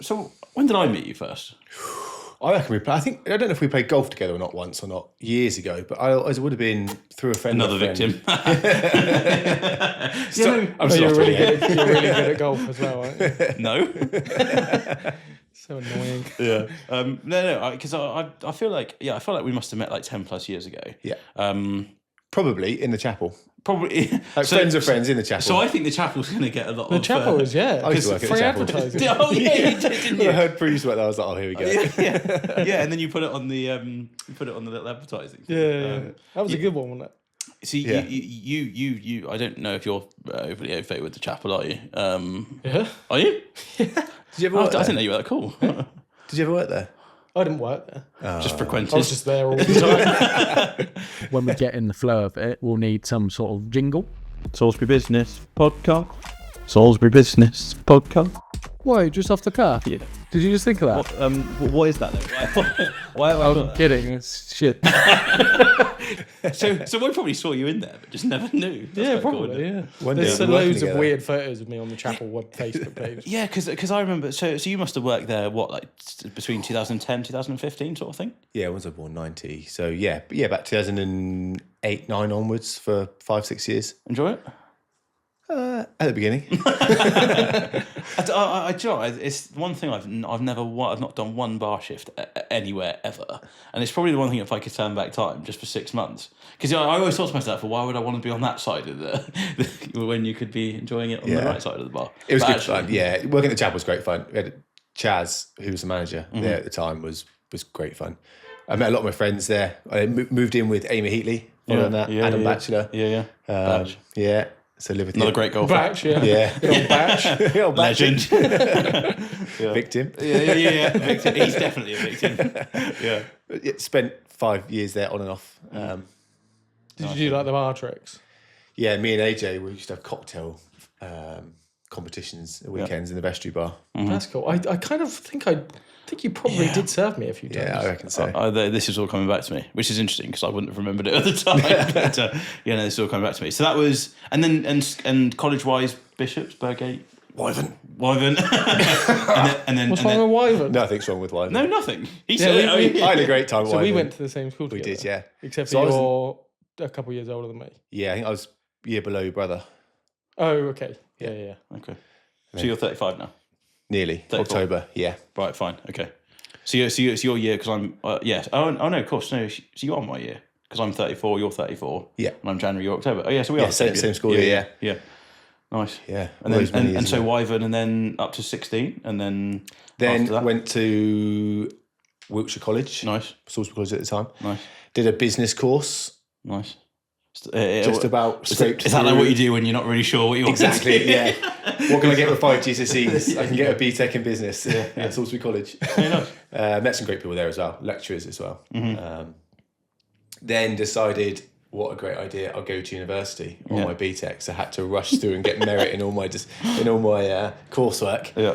So when did I meet you first? I reckon I don't know if we played golf together or not once or not years ago, but I would have been through a friend. Another victim. I'm you're really good at golf as well, aren't you? No. So annoying. Yeah. No, because I feel like we must have met like 10 plus years ago. Yeah. Probably in the chapel. Probably. Like friends of friends in the chapel. So I think the chapel's going to get a lot of... The chapel is, yeah. I used to work at the free chapel. advertising. Oh, yeah, you did, didn't When you? I heard Bruce about that, I was like, oh, here we go. Yeah, and then you put it on the little advertising thing. Yeah. That was a good one, wasn't it? See, you. I don't know if you're overly au fait with the chapel, are you? Yeah. Are you? Did you ever work there? I didn't know you were that cool. Did you ever work there? I didn't work there. Just frequented. I was just there all the time. When we get in the flow of it, we'll need some sort of jingle. Salisbury Business Podcast. Salisbury Business Podcast. Whoa, just off the cuff? Yeah. Did you just think of that? What is that though? Why have I I'm got kidding. It's shit. So we probably saw you in there, but just never knew. That's Yeah, quite cool, probably, isn't it? yeah. There's loads of weird photos of me on the chapel web Facebook page. Yeah, because I remember. So you must have worked there. What, like between 2010, 2015, sort of thing? Yeah, I was born 90. So yeah, about 2008, 9 onwards for 5-6 years. Enjoy it. At the beginning. Do you know, it's one thing I've not done one bar shift anywhere ever, and it's probably the one thing if I could turn back time just for 6 months, because I always thought to myself, well, why would I want to be on that side of the when you could be enjoying it on the right side of the bar? It was good fun. Yeah, working at the chapel was great fun. We had Chaz, who was the manager there at the time, was great fun. I met a lot of my friends there. I moved in with Amy Heatley following that. Adam Batchelor. Batch. Yeah. So live with Another great golfer. Batch, yeah. Yeah. Good old Batch. Old Legend. Victim. Yeah. Victim. He's definitely a victim. Yeah. Spent 5 years there on and off. Did you do like the bar tricks? Yeah, me and AJ, we used to have cocktail competitions at weekends in the vestry bar. That's cool. I kind of think you probably did serve me a few times. Yeah, I reckon so. This is all coming back to me, which is interesting because I wouldn't have remembered it at the time. But this is all coming back to me. So that was, and then and college-wise, Bishops, Burgate, Wyvern. and then What's wrong with Wyvern? Nothing's wrong with Wyvern. No, nothing. He Yeah, said I had a great time at So we Wyvern. went to the same school together. We did, yeah. Except So I for was- you're a couple of years older than me. Yeah, I think I was a year below your brother. Oh, okay. Yeah. Okay. So you're 35 now. Nearly. 34. October, yeah. Right. Fine. Okay. So it's your year because I'm yes. Oh no, of course no. So you are my year because I'm 34. You're 34. Yeah. And I'm January. You're October. Oh yeah. So we are the same school year, Yeah. Nice. Yeah. And then and so Wyvern and then up to 16 and then after that? Went to Wiltshire College. Nice. Salisbury College at the time. Nice. Did a business course. Nice. Just about scraped Is that like through- what you do when you're not really sure what you want? Exactly, yeah. What can I get with 5 GCSEs? I can get a BTEC in business at Salisbury College. Very nice. Met some great people there as well, lecturers as well. Then decided, what a great idea, I'll go to university on my BTEC. So I had to rush through and get merit in all my coursework. Yeah.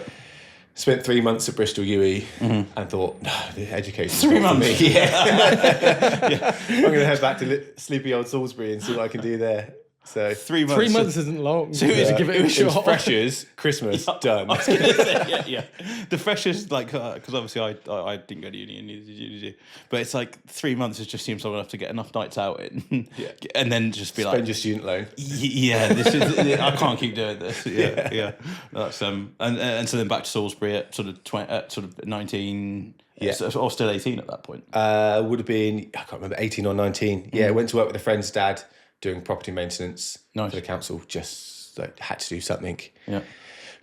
Spent 3 months at Bristol UE and thought, no, the education's 3 not for months? me. Yeah. I'm going to head back to sleepy old Salisbury and see what I can do there. So 3 months. 3 months isn't long. So to give it a it was shot. freshers, Christmas, done. I was going to say, yeah. The freshest, like, because obviously I didn't go to uni, and neither did you. But it's like 3 months. It just seems long enough to get enough nights out in, and then just be Spend like, your student loan. yeah, this is. I can't keep doing this. Yeah. That's and so then back to Salisbury at sort of 19. Yeah. Or still 18 at that point. Would have been, I can't remember, 18 or 19. Yeah, went to work with a friend's dad doing property maintenance for the council. Just had to do something. Yeah.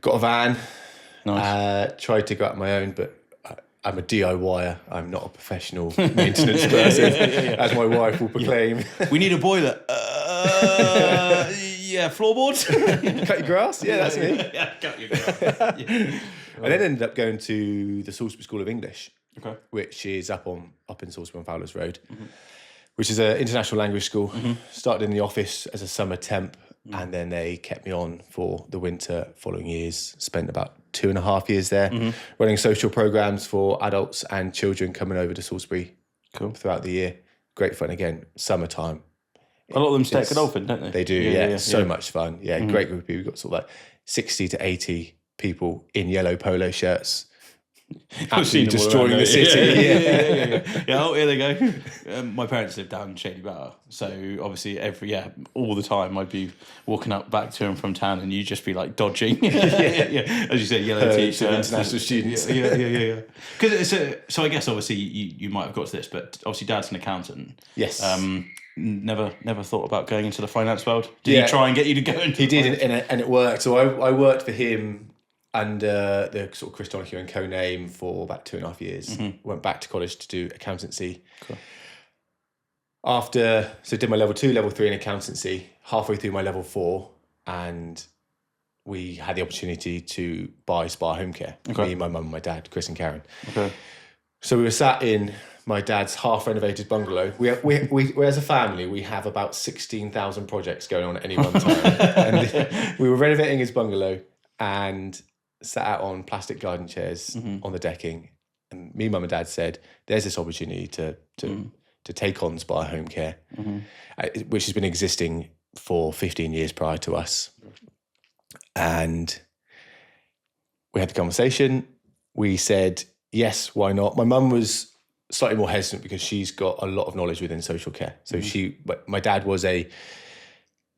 Got a van. Nice. Tried to go out on my own, but I'm a DIYer. I'm not a professional maintenance person, as my wife will proclaim. We need a boiler. Yeah, floorboards. Cut your grass? Yeah, that's me. Yeah, cut your grass. I then ended up going to the Salisbury School of English, Okay. which is up in Salisbury on Fowler's Road, which is an international language school. Started in the office as a summer temp, and then they kept me on for the winter following years. Spent about 2.5 years there, running social programs for adults and children coming over to Salisbury throughout the year. Great fun again, summertime. A lot of them stay at Godolphin, don't they? They do, yeah. So much fun. Yeah, great group of people. We've got sort of like 60 to 80 people in yellow polo shirts absolutely them all destroying around the there. city. Yeah, oh, here they go. My parents lived down in Shady Bower, so obviously all the time I'd be walking up back to and from town, and you'd just be like dodging. As you say, yellow t-shirts, international students. Yeah. Because so I guess obviously you might have got to this, but obviously Dad's an accountant. Yes. Never thought about going into the finance world. Did Yeah. he try and get you to go into? He did, and it worked. So I worked for him under the sort of Chris Donohue and co name for about 2.5 years. Went back to college to do accountancy. Cool. So did my level 2, level 3 in accountancy, halfway through my level 4, and we had the opportunity to buy Spire Homecare. Okay. Me, my mum, and my dad, Chris and Karen. Okay. So we were sat in my dad's half-renovated bungalow. We as a family, we have about 16,000 projects going on at any one time. And we were renovating his bungalow and sat out on plastic garden chairs on the decking. And me, mum and dad said, there's this opportunity to take on Spire Homecare, which has been existing for 15 years prior to us. And we had the conversation. We said, yes, why not? My mum was slightly more hesitant because she's got a lot of knowledge within social care. So my dad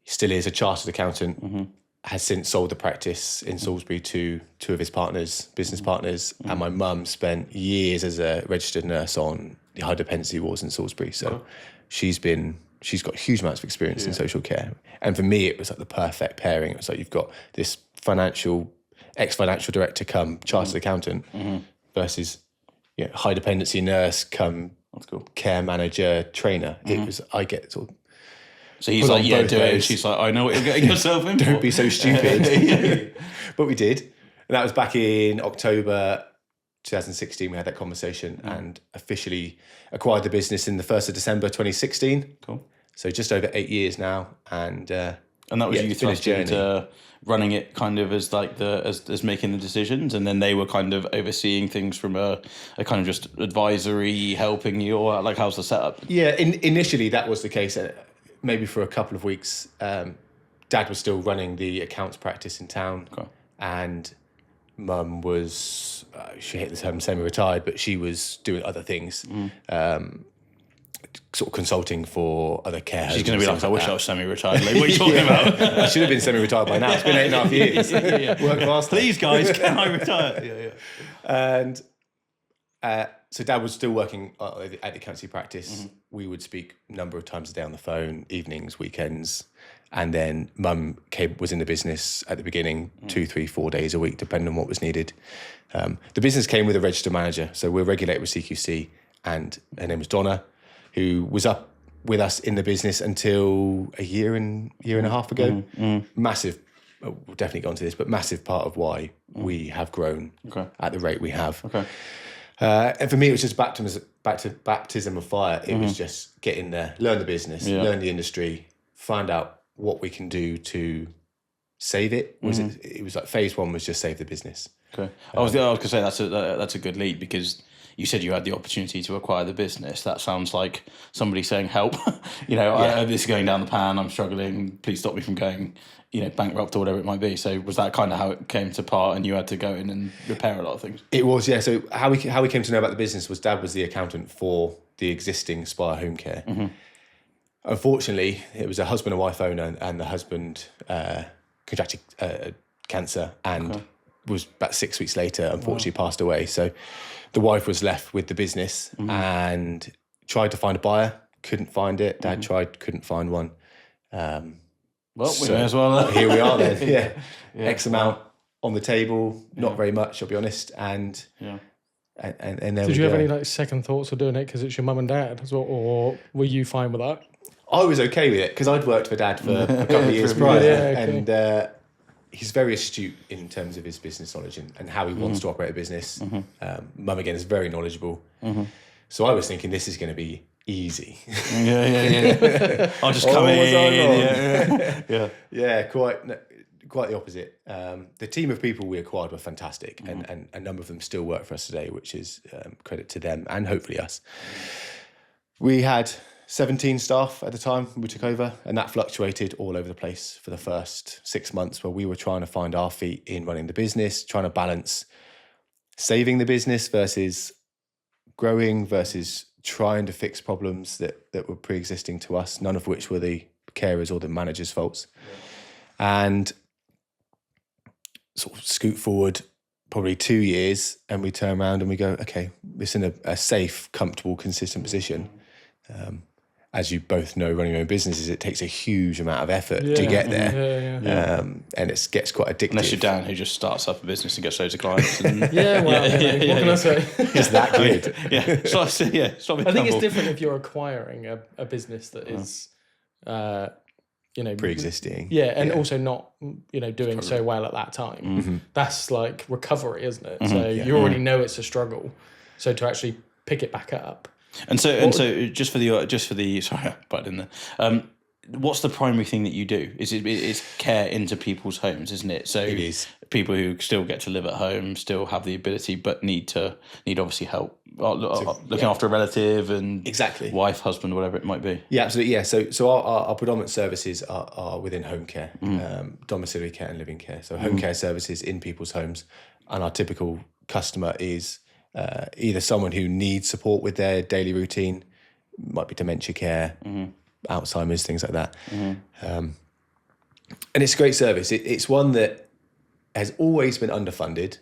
still is a chartered accountant, has since sold the practice in Salisbury to two of his business partners. And my mum spent years as a registered nurse on the high dependency wards in Salisbury. So she's got huge amounts of experience in social care. And for me, it was like the perfect pairing. It was like you've got this ex-financial director come chartered accountant versus high dependency nurse come care manager trainer. It was, I get sort of. So he's like, yeah, do it. And she's like, I know what you're getting yourself in. Don't be so stupid. But we did. And that was back in October 2016. We had that conversation and officially acquired the business in the 1st of December 2016. Cool. So just over 8 years now. And that was you thrust into running it kind of as like as making the decisions, and then they were kind of overseeing things from a kind of just advisory, helping you, or like how's the setup? Yeah, initially that was the case. Maybe for a couple of weeks, Dad was still running the accounts practice in town, and Mum was she hated the term semi-retired, but she was doing other things. Sort of consulting for other care homes. She's going to be like, I wish I was semi-retired. Like, what are you talking about? I should have been semi-retired by now. It's been 8.5 years. Work faster. Please, guys, can I retire? And so Dad was still working at the accountancy practice. We would speak a number of times a day on the phone, evenings, weekends. And then Mum was in the business at the beginning, 2, 3, 4 days a week, depending on what was needed. The business came with a registered manager. So we're regulated with CQC, and her name was Donna, who was up with us in the business until a year and a half ago. Massive, we'll definitely go into this, but massive part of why we have grown at the rate we have. And for me, it was just baptism of fire. It was just get in there, learn the business, learn the industry, find out what we can do to save it. It was like phase 1 was just save the business. I was going to say that's a good lead, because you said you had the opportunity to acquire the business. That sounds like somebody saying, help, this is going down the pan, I'm struggling, please stop me from going, bankrupt or whatever it might be. So was that kind of how it came to part, and you had to go in and repair a lot of things? It was, yeah. So how we came to know about the business was Dad was the accountant for the existing Spire Homecare. Unfortunately, it was a husband and wife owner, and the husband contracted cancer and was about 6 weeks later, unfortunately passed away. So the wife was left with the business and tried to find a buyer, couldn't find it. Dad tried, couldn't find one. We may as well. Here we are then. X amount on the table, not very much, I'll be honest. And there Did you have any second thoughts of doing it because it's your mum and dad as well, or were you fine with that? I was okay with it because I'd worked for Dad for a couple of years prior, and he's very astute in terms of his business knowledge and how he wants to operate a business. Mum, again, is very knowledgeable. So I was thinking this is going to be easy. I'll just come in. Quite the opposite. The team of people we acquired were fantastic, and a number of them still work for us today, which is credit to them and hopefully us. We had 17 staff at the time we took over, and that fluctuated all over the place for the first 6 months, where we were trying to find our feet in running the business, trying to balance saving the business versus growing versus trying to fix problems that were pre-existing to us, none of which were the carers or the manager's faults. And sort of scoot forward probably 2 years, and we turn around and we go, okay, it's in a safe, comfortable, consistent position. As you both know, running your own businesses, it takes a huge amount of effort to get there. And it gets quite addictive. Unless you're Dan, who just starts up a business and gets loads of clients. And, What can I say? It's that good. So I think it's different if you're acquiring a business that is, pre-existing. And also not, doing so well at that time. That's like recovery, isn't it? So you already know it's a struggle. So to actually pick it back up. And so just for the sorry, I butted in there. What's the primary thing that you do? It's care into people's homes, isn't it? So it is. People who still get to live at home, still have the ability, but need obviously help looking after a relative and wife, husband, whatever it might be. Yeah, absolutely. Yeah. So our predominant services are within home care, domiciliary care and living care. So home care services in people's homes, and our typical customer is either someone who needs support with their daily routine, might be dementia care, Alzheimer's, things like that. And it's a great service. It's one that has always been underfunded,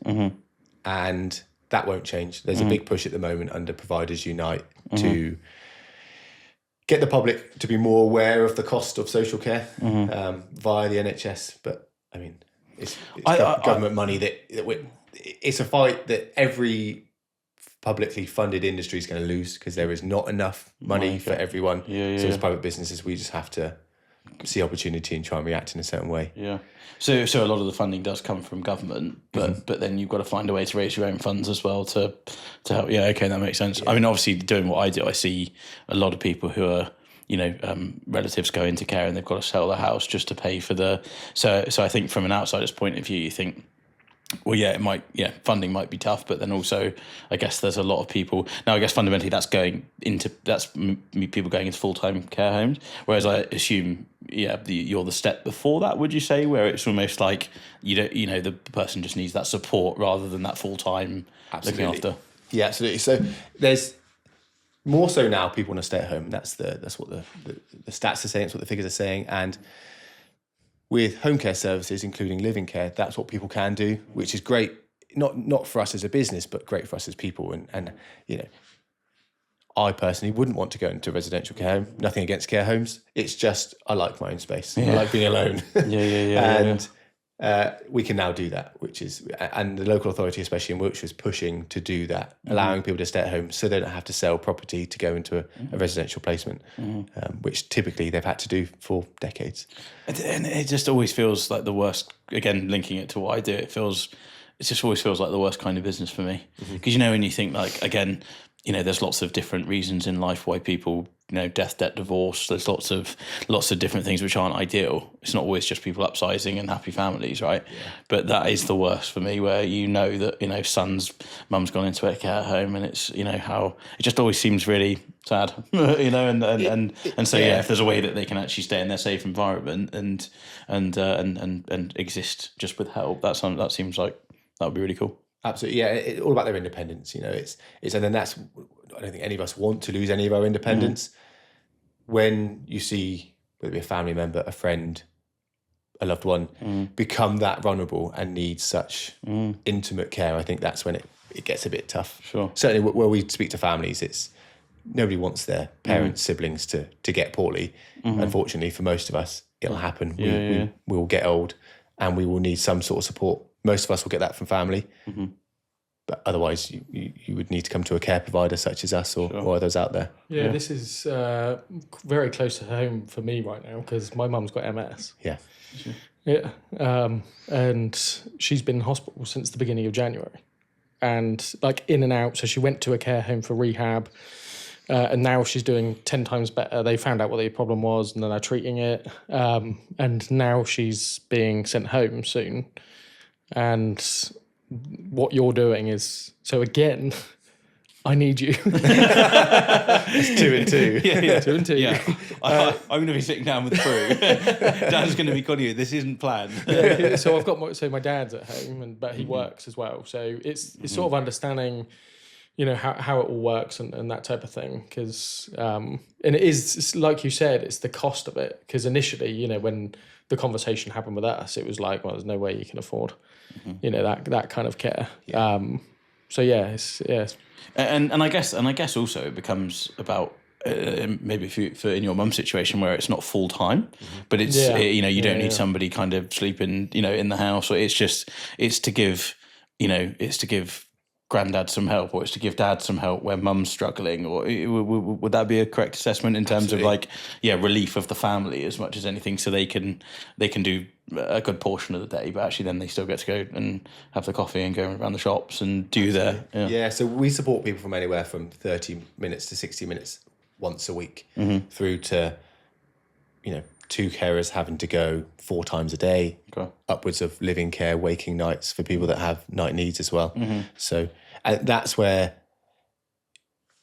and that won't change. There's a big push at the moment under Providers Unite to get the public to be more aware of the cost of social care via the NHS. But I mean, it's government money it's a fight that every publicly funded industry is going to lose, because there is not enough money for everyone. So as private businesses, we just have to see opportunity and try and react in a certain way. Yeah. So a lot of the funding does come from government, but then you've got to find a way to raise your own funds as well to help. Yeah, okay, that makes sense. I mean, obviously, doing what I do, I see a lot of people who are, relatives go into care and they've got to sell the house just to pay for the. So I think from an outsider's point of view, you think, well, funding might be tough, but then also, I guess there's a lot of people now. I guess fundamentally, that's people going into full-time care homes. Whereas I assume, you're the step before that. Would you say, where it's almost like the person just needs that support rather than that full-time looking after. Yeah, absolutely. So there's more so now people want to stay at home. That's what the stats are saying. That's what the figures are saying, and with home care services, including living care, that's what people can do, which is great. Not for us as a business, but great for us as people. And I personally wouldn't want to go into a residential care home. Nothing against care homes. It's just I like my own space. I like being alone. And we can now do that, and the local authority, especially in Wiltshire, is pushing to do that, allowing people to stay at home so they don't have to sell property to go into a residential placement, which typically they've had to do for decades. And it just always feels like the worst. Again, linking it to what I do, it just always feels like the worst kind of business for me. Because when you think there's lots of different reasons in life why people, death, debt, divorce. There's lots of different things which aren't ideal. It's not always just people upsizing and happy families, right? Yeah. But that is the worst for me, where that mum's gone into a care home, and it's how it just always seems really sad, so if there's a way that they can actually stay in their safe environment and exist just with help, that seems like that would be really cool. Absolutely, yeah. It's all about their independence. It's and then that's. I don't think any of us want to lose any of our independence. When you see whether it be a family member, a friend, a loved one become that vulnerable and need such intimate care, I think that's when it gets a bit tough. Sure. Certainly, where we speak to families, it's nobody wants their parents, siblings to get poorly. Unfortunately, for most of us, it'll happen. We will get old, and we will need some sort of support. Most of us will get that from family. But otherwise, you would need to come to a care provider such as us or others out there. Yeah, this is very close to home for me right now, because my mum's got MS. Yeah. Yeah. And she's been in hospital since the beginning of January. And in and out. So she went to a care home for rehab. And now she's doing 10 times better. They found out what the problem was, and then they're treating it. And now she's being sent home soon. And what you're doing is, so again, I need you. It's 2 and 2. Yeah. 2 and 2. Yeah, I'm going to be sitting down with Prue. Dan's going to be calling you. This isn't planned. Yeah, so I've got my dad's at home, but he works as well. So it's sort of understanding, how it all works and that type of thing. Because and it's like you said, it's the cost of it. Because initially, when the conversation happened with us, it was like, well, there's no way you can afford, that kind of care. Yeah. So it's. And I guess also it becomes about maybe for in your mum's situation where it's not full time, but it's you don't need somebody kind of sleeping in the house, or it's to give granddad some help, or it's to give dad some help where mum's struggling, or would that be a correct assessment in terms Absolutely. of relief of the family as much as anything, so they can do a good portion of the day, but actually then they still get to go and have the coffee and go around the shops and do their So we support people from anywhere from 30 minutes to 60 minutes once a week, through to 2 carers having to go 4 times a day, upwards of living care, waking nights for people that have night needs as well. So that's where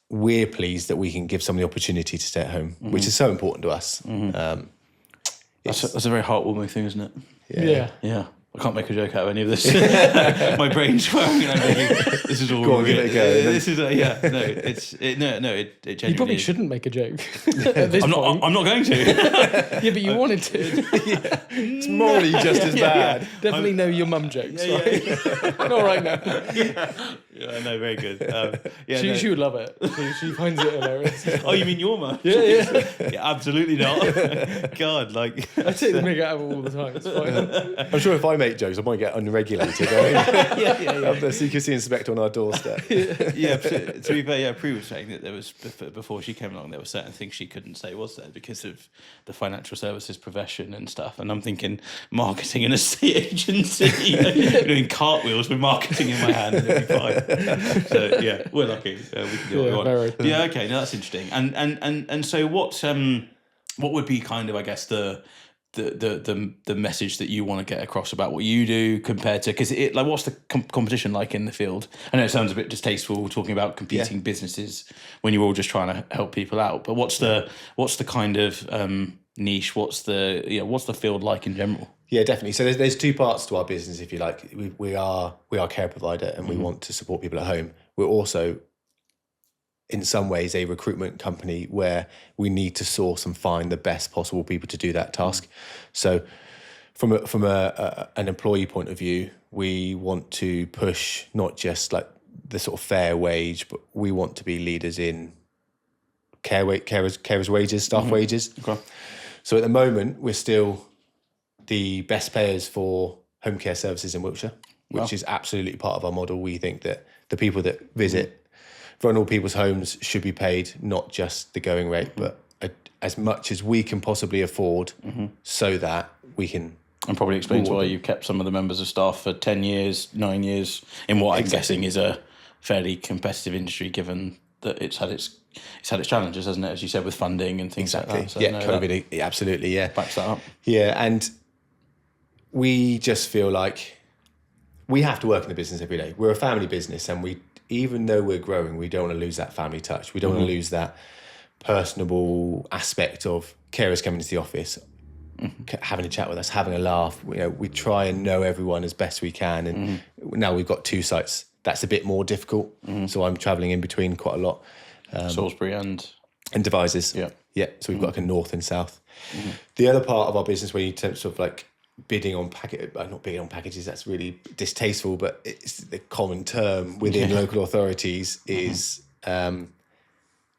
we're pleased that we can give someone the opportunity to stay at home, which is so important to us. That's a very heartwarming thing, isn't it? Yeah. I can't make a joke out of any of this. My brain's swirling, and I'm thinking, this is all. Go on, give it a go. This is it genuinely You probably is. shouldn't make a joke at this I'm point. not going to. Yeah, but you wanted to. It's morally just as bad. Definitely know your mum jokes, right? Not right now. Yeah, no, very good. She would love it. She finds it hilarious. Oh, you mean your mum? Yeah. Yeah, absolutely not. God, I take the mick out of it all the time. It's fine. I'm sure if I make jokes, I might get unregulated. Have the secrecy inspector on our doorstep. To be fair, Prue was saying that there was, before she came along, there were certain things she couldn't say, was there, because of the financial services profession and stuff. And I'm thinking marketing and estate agency, doing cartwheels with marketing in my hand, and it'll be fine. So yeah, we're lucky. We can do what we want. very. Yeah, okay, no, that's interesting. And so what would be kind of, I guess, the message that you want to get across about what you do compared to, because what's the competition like in the field? I know it sounds a bit distasteful talking about competing businesses when you're all just trying to help people out, but what's the kind of niche? What's the field like in general? Yeah, definitely. So there's 2 parts to our business, if you like. We are a care provider, and we want to support people at home. We're also, in some ways, a recruitment company where we need to source and find the best possible people to do that task. So from an employee point of view, we want to push not just like the sort of fair wage, but we want to be leaders in carers wages, staff wages. Okay. So at the moment, we're still the best payers for home care services in Wiltshire, which is absolutely part of our model. We think that the people that visit vulnerable people's homes should be paid not just the going rate, but as much as we can possibly afford, so that we can. And probably explains why you've kept some of the members of staff for 10 years, 9 years, in what I'm guessing is a fairly competitive industry, given that it's had its challenges, hasn't it? As you said, with funding and things like that. So COVID, absolutely, backs that up. Yeah, and we just feel like we have to work in the business every day. We're a family business, and even though we're growing, we don't want to lose that family touch. We don't want to lose that personable aspect of carers coming into the office, having a chat with us, having a laugh. We try and know everyone as best we can, and now we've got 2 sites. That's a bit more difficult. So I'm travelling in between quite a lot. Salisbury and Devizes. Yeah. So we've got like a north and south. The other part of our business where you tend to sort of like bidding on not bidding on packages, that's really distasteful, but it's the common term within local authorities is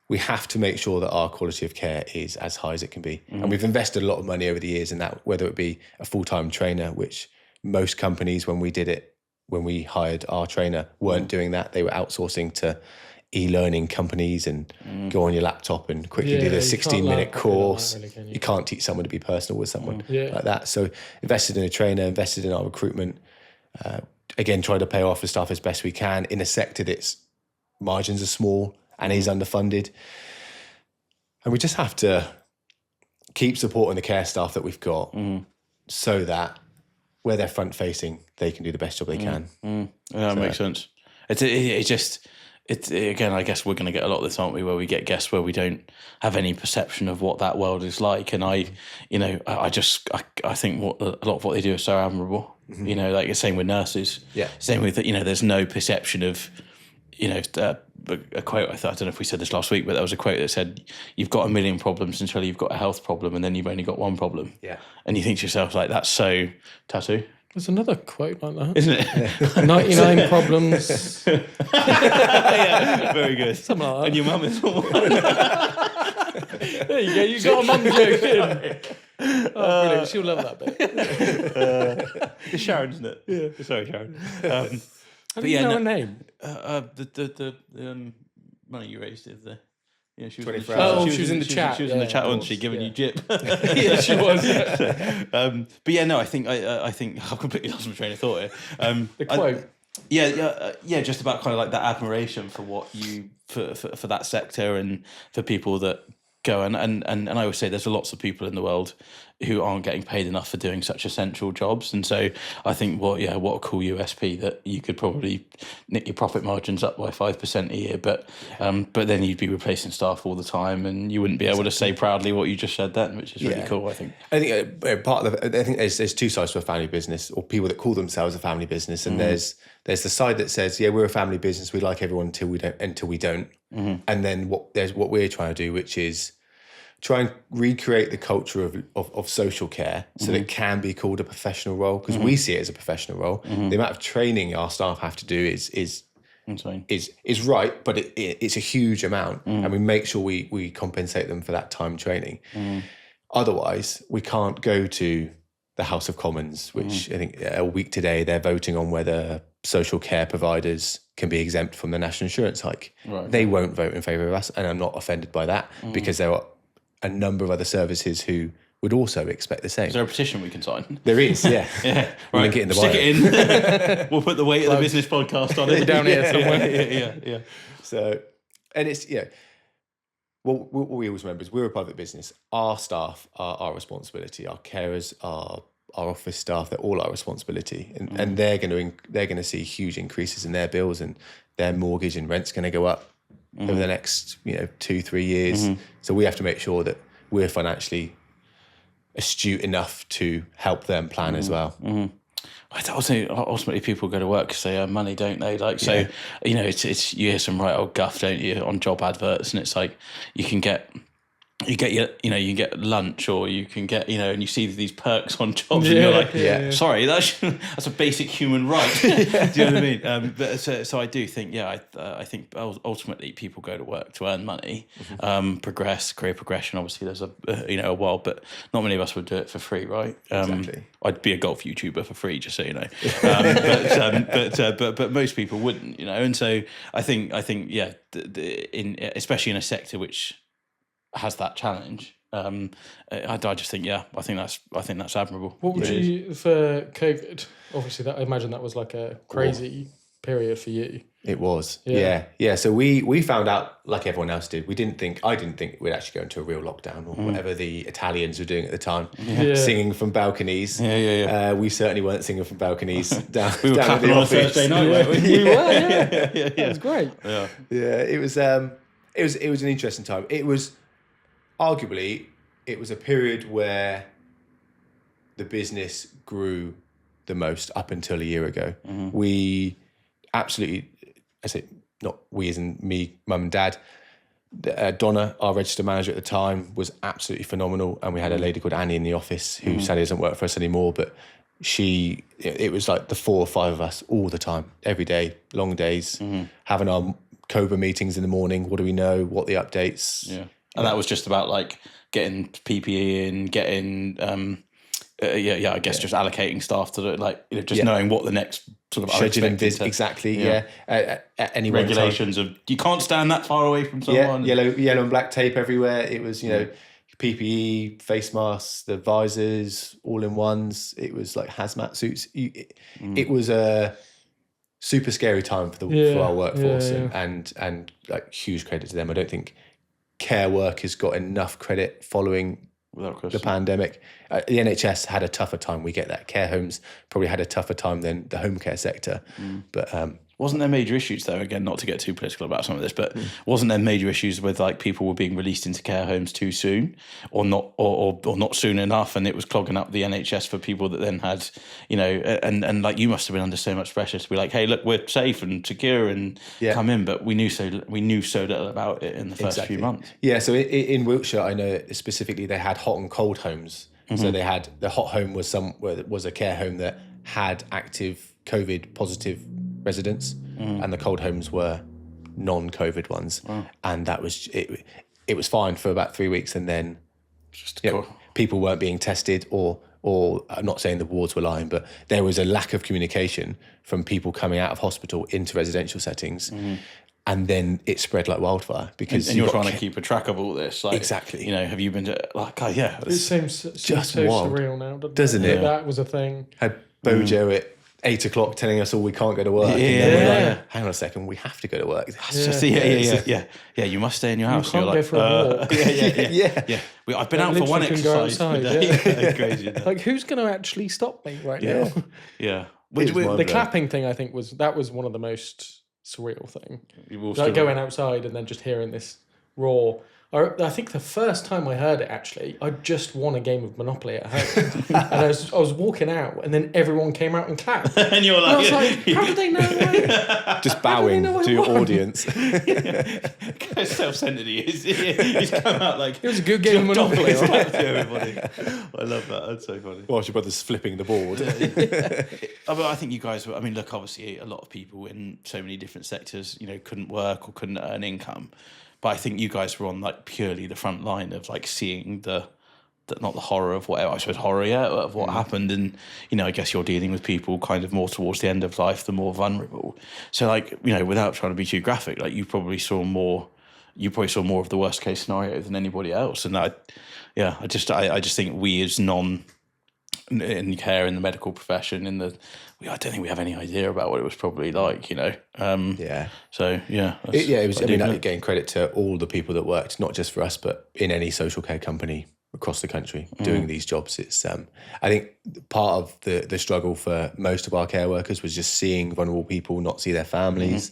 we have to make sure that our quality of care is as high as it can be. And we've invested a lot of money over the years in that, whether it be a full-time trainer, which most companies, when we hired our trainer, weren't doing that. They were outsourcing to e-learning companies and go on your laptop and quickly do the 16-minute course. Really, can you? You can't teach someone to be personal with someone like that. So invested in a trainer, invested in our recruitment, again, try to pay off the staff as best we can in a sector that's margins are small and is underfunded. And we just have to keep supporting the care staff that we've got so that where they're front facing, they can do the best job they can. Yeah, that makes sense. It's just, it's again, I guess we're going to get a lot of this, aren't we, where we get guests where we don't have any perception of what that world is like. And I think a lot of what they do is so admirable. You know, like the same with nurses. Yeah. Same with, there's no perception of, a quote, I don't know if we said this last week, but there was a quote that said, you've got a million problems until you've got a health problem, and then you've only got one problem. Yeah. And you think to yourself, like, that's so tattoo. There's another quote like that. Isn't it? 99 problems. Yeah, very good. Something like that. And your mum is one. There you go. You got a mum joke in. Oh, brilliant. She'll love that bit. It's Sharon, isn't it? Yeah. Sorry, Sharon. How do you know her name? The money you raised is the. Yeah, she was 24 in the, hours. She was in the chat. She was in the chat, wasn't she, course, giving you jip? Yeah, she was. But yeah, no, I think I've completely lost my train of thought here. The quote. Just about kind of like that admiration for what you for that sector and for people that go and I always say there's lots of people in the world who aren't getting paid enough for doing such essential jobs, and so I think what a cool USP that you could probably nick your profit margins up by 5% a year, but then you'd be replacing staff all the time, and you wouldn't be able to say proudly what you just said then, which is really cool. I think I think there's two sides to a family business, or people that call themselves a family business, and there's the side that says, yeah, we're a family business, we like everyone until we don't, and then what we're trying to do, which is try and recreate the culture of social care so that it can be called a professional role, because we see it as a professional role. The amount of training our staff have to do is right, but it's a huge amount, and we make sure we compensate them for that time training. Otherwise, we can't go to the House of Commons, which I think a week today they're voting on whether social care providers can be exempt from the national insurance hike. Right. They won't vote in favour of us, and I'm not offended by that, because there are a number of other services who would also expect the same. Is there a petition we can sign? There is, yeah. Yeah, We'll right. link it in the Stick bio. it in. We'll put the weight of the business podcast on it down here somewhere. Yeah. So, and it's, what we always remember is we're a private business. Our staff are our responsibility. Our carers, our office staff, they're all our responsibility. And they're going to see huge increases in their bills, and their mortgage and rent's going to go up over the next 2-3 years. So we have to make sure that we're financially astute enough to help them plan as well. I also ultimately people go to work because they earn money, don't they? Like, so it's you hear some right old guff, don't you, on job adverts, and it's like you can get you can get lunch, or you can get and you see these perks on jobs, and you're like, sorry, that's a basic human right. Do you know what I mean? But so I do think, I think ultimately people go to work to earn money, progress, career progression. Obviously, there's a while, but not many of us would do it for free, right? Exactly. I'd be a golf YouTuber for free, just so you know. But most people wouldn't, And so I think especially in a sector which has that challenge, I just think I think that's admirable. What would you for COVID? Obviously, I imagine that was like a crazy period for you. It was, yeah. So we found out, like everyone else did. I didn't think we'd actually go into a real lockdown, or whatever the Italians were doing at the time, singing from balconies. We certainly weren't singing from balconies down. We were down clapping at the on a office. Thursday night, weren't we? We were, yeah. That was great. Yeah. It was an interesting time. It was arguably a period where the business grew the most up until a year ago. We absolutely, I say not we as in me, mum and dad. Donna, our registered manager at the time, was absolutely phenomenal, and we had a lady called Annie in the office who sadly doesn't work for us anymore, but it was like the 4 or 5 of us all the time, every day, long days, having our COBRA meetings in the morning. What do we know? What are the updates? Yeah. And that was just about like getting PPE in, getting I guess just allocating staff to knowing what the next sort of scheduling exactly. At any regulations of you can't stand that far away from someone. Yellow and black tape everywhere. It was PPE, face masks, the visors, all in ones. It was like hazmat suits. It was a super scary time for our workforce, and like huge credit to them. I don't think care work has got enough credit following the pandemic. The NHS had a tougher time. We get that. Care homes probably had a tougher time than the home care sector. But Wasn't there major issues though? Again, not to get too political about some of this, but wasn't there major issues with like people were being released into care homes too soon, or not soon enough, and it was clogging up the NHS for people that then had, and like you must have been under so much pressure to be like, hey, look, we're safe and secure and come in, but we knew so little about it in the first few months. Yeah, so in Wiltshire, I know specifically they had hot and cold homes. So they had the hot home was a care home that had active COVID positive residents, and the cold homes were non-COVID ones, and that was it. It was fine for about 3 weeks, and then people weren't being tested, or I'm not saying the wards were lying, but there was a lack of communication from people coming out of hospital into residential settings. And then it spread like wildfire because and you're trying to keep a track of all this. Like, exactly. Have you been to It seems just so wild. surreal now, Doesn't it? That was a thing. Had Bojo at 8 o'clock telling us all we can't go to work. Yeah. And then we're like, hang on a second, we have to go to work. That's just yeah. You must stay in your house. You can't go for a walk. Yeah. I've been out for one exercise today. Yeah. Crazy. Like, who's going to actually stop me right now? Yeah. The clapping thing, I think, was one of the most surreal thing. Like going outside and then just hearing this roar. I think the first time I heard it, actually, I just won a game of Monopoly at home. And I was walking out, and then everyone came out and clapped. And you're like, and I was like, how did they know? Just bowing to your audience. How self-centered he is. He's come out like... It was a good game of Monopoly. Right? To everybody. I love that. That's so funny. Whilst your brother's flipping the board. But I think you guys were... I mean, look, obviously, a lot of people in so many different sectors, couldn't work or couldn't earn income. But I think you guys were on like purely the front line of like seeing the not the horror of whatever, I suppose horror, of what happened. And, I guess you're dealing with people kind of more towards the end of life, the more vulnerable. So like, without trying to be too graphic, like you probably saw more of the worst case scenario than anybody else. And I just think we as in care, in the medical profession, I don't think we have any idea about what it was probably like, Yeah. So yeah, It was. I mean, getting credit to all the people that worked, not just for us, but in any social care company across the country doing these jobs. It's. I think part of the struggle for most of our care workers was just seeing vulnerable people not see their families.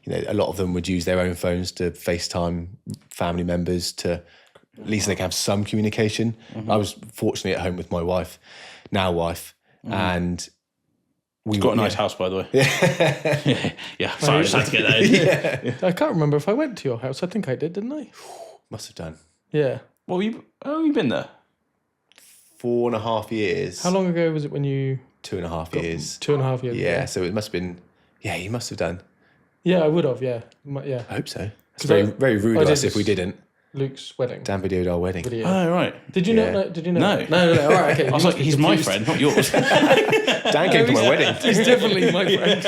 A lot of them would use their own phones to FaceTime family members to at least they can have some communication. I was fortunately at home with my wife, and. We've got a nice house, by the way. Yeah. Sorry, I just had to get that in. I can't remember if I went to your house. I think I did, didn't I? Must have done. Yeah. Well, you been there? 4.5 years. How long ago was it when you... 2.5 years. 2.5 years Yeah, ago. so it must have been... Yeah, you must have done. Yeah, I would have, yeah. Yeah. I hope so. It's very rude of us if we didn't. Luke's wedding. Dan videoed our wedding. Video. Oh, right. Did you Yeah. know? Did you know? No. No. All right, okay. I was like, he's my friend, not yours. Dan came to my wedding. He's definitely my friend.